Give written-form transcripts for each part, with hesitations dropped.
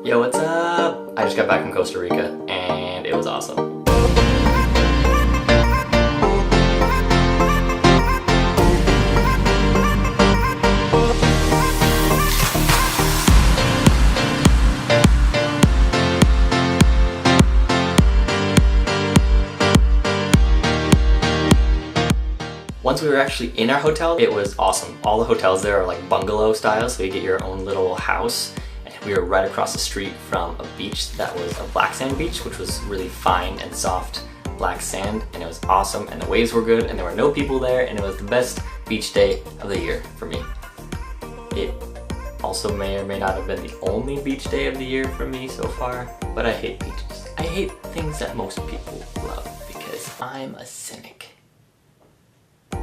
Yo, what's up? I just got back from Costa Rica and it was awesome. Once we were actually in our hotel, it was awesome. All the hotels there are like bungalow style, so you get your own little house. And we were right across the street from a beach that was a black sand beach, which was really fine and soft black sand, and it was awesome, and the waves were good, and there were no people there, and it was the best beach day of the year for me. It also may or may not have been the only beach day of the year for me so far, but I hate beaches. I hate things that most people love because I'm a cynic.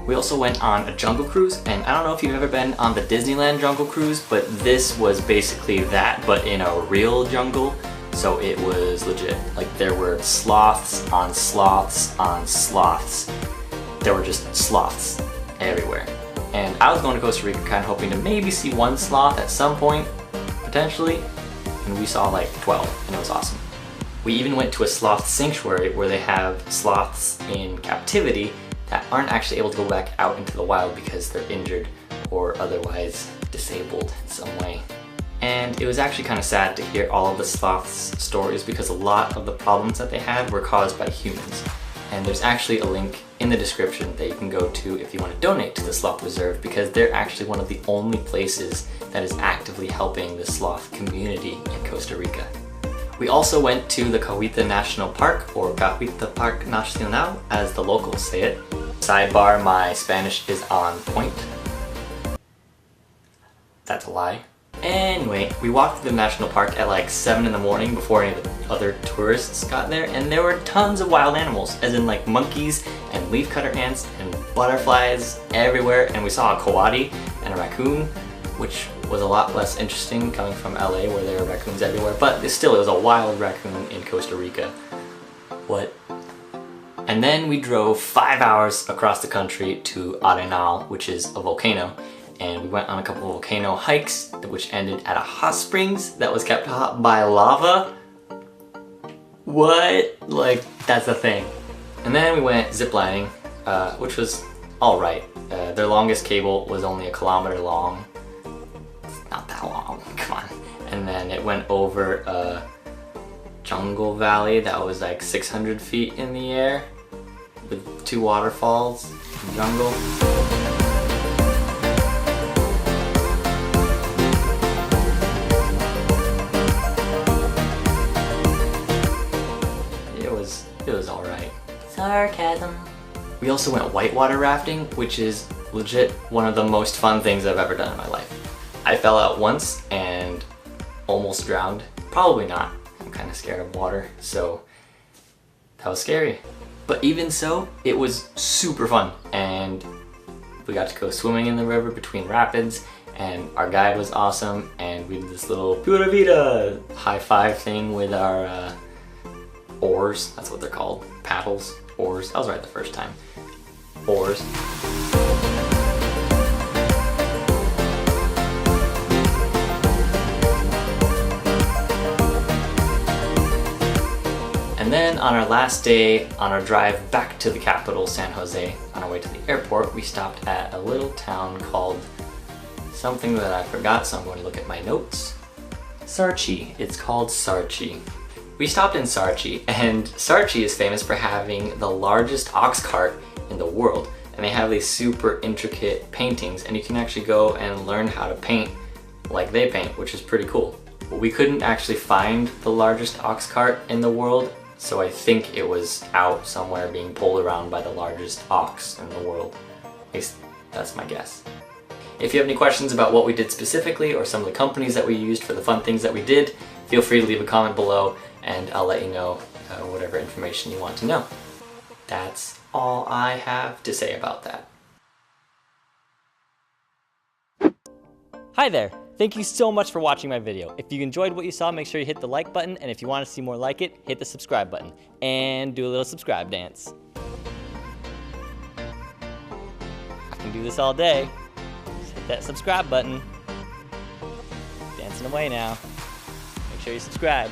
We also went on a jungle cruise, and I don't know if you've ever been on the Disneyland jungle cruise, but this was basically that, but in a real jungle. So it was legit. Like, there were sloths on sloths on sloths. There were just sloths everywhere. And I was going to Costa Rica kind of hoping to maybe see one sloth at some point, potentially, and we saw like 12, and it was awesome. We even went to a sloth sanctuary where they have sloths in captivity that aren't actually able to go back out into the wild because they're injured or otherwise disabled in some way. And it was actually kind of sad to hear all of the sloths' stories because a lot of the problems that they had were caused by humans. And there's actually a link in the description that you can go to if you want to donate to the Sloth Reserve, because they're actually one of the only places that is actively helping the sloth community in Costa Rica. We also went to the Cahuita National Park, or Cahuita Park Nacional as the locals say it. Sidebar, my Spanish is on point. That's a lie. Anyway, we walked through the national park at like 7 in the morning before any of the other tourists got there, and there were tons of wild animals, as in like monkeys and leafcutter ants and butterflies everywhere, and we saw a coati and a raccoon, which was a lot less interesting coming from LA where there are raccoons everywhere, but still it was a wild raccoon in Costa Rica. What? And then we drove 5 hours across the country to Arenal, which is a volcano, and we went on a couple of volcano hikes which ended at a hot springs that was kept hot by lava. What? Like, that's a thing. And then we went ziplining, which was alright. Their longest cable was only 1 kilometer long. Not that long, come on. And then it went over a jungle valley that was like 600 feet in the air with 2 waterfalls and jungle. It was alright. Sarcasm. We also went whitewater rafting, which is legit one of the most fun things I've ever done in my life. I fell out once and almost drowned. Probably not. I'm kind of scared of water, so that was scary. But even so, it was super fun, and we got to go swimming in the river between rapids, and our guide was awesome, and we did this little Pura Vida high five thing with our oars. That's what they're called. Paddles. Oars. I was right the first time. Oars. And then on our last day, on our drive back to the capital, San Jose, on our way to the airport, we stopped at a little town called something that I forgot, so I'm going to look at my notes. Sarchie. It's called Sarchie. We stopped in Sarchie, and Sarchie is famous for having the largest ox cart in the world. And they have these super intricate paintings, and you can actually go and learn how to paint like they paint, which is pretty cool. But we couldn't actually find the largest ox cart in the world, so I think it was out somewhere being pulled around by the largest ox in the world. At least that's my guess. If you have any questions about what we did specifically, or some of the companies that we used for the fun things that we did, feel free to leave a comment below, and I'll let you know whatever information you want to know. That's all I have to say about that. Hi there! Thank you so much for watching my video. If you enjoyed what you saw, make sure you hit the like button, and if you want to see more like it, hit the subscribe button. And do a little subscribe dance. I can do this all day. Just hit that subscribe button. Dancing away now. Make sure you subscribe.